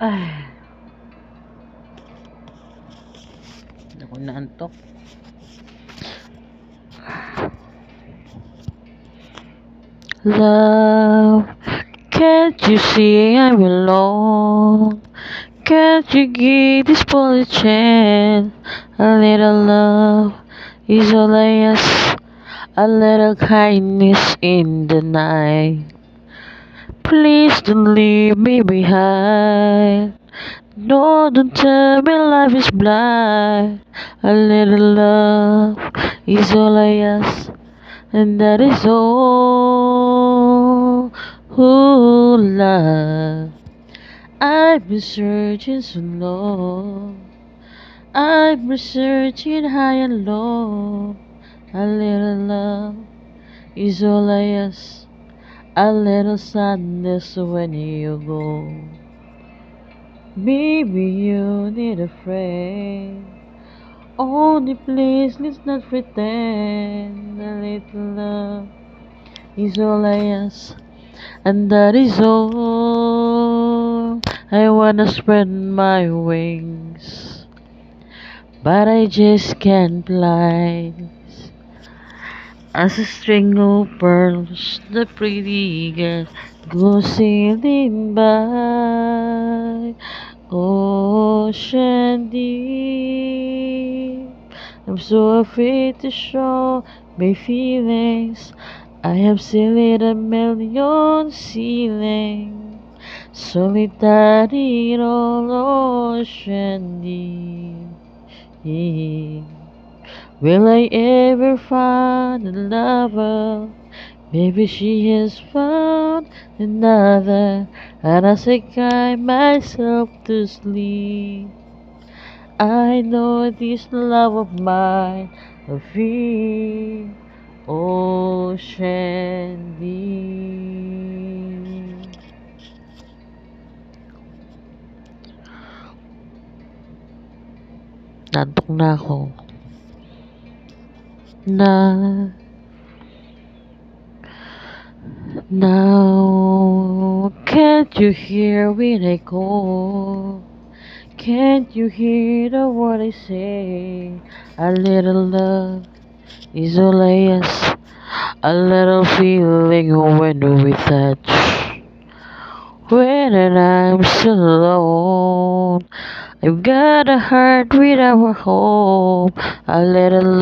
Ay, hindi ako naantok. Love, can't you see I'm alone? Can't you give this boy a chance? A little love is all I ask. A little kindness in the night. Please don't leave me behind. No, don't tell me life is blind. A little love is all I ask, and that is all. Ooh, love. I've been searching so long. I've been searching high and low. A little love is all I ask. A little sadness when you go. Maybe you need a friend. Only please, let's not pretend. A little love is all I ask, and that is all. I wanna spread my wings, but I just can't fly. As a string of pearls, the pretty girl goes sailing by. Ocean deep, I'm so afraid to show my feelings. I have sailed a million ceilings, solitary in all ocean deep. Will I ever find a lover? Maybe she has found another, and as I cry myself to sleep, I know this love of mine will feel ocean deep. Nantok na ako. Now, can't you hear when I call? Can't you hear the word I say? A little love is all I ask. A little feeling when we touch. When I'm still alone, I've got a heart without a home. A little love.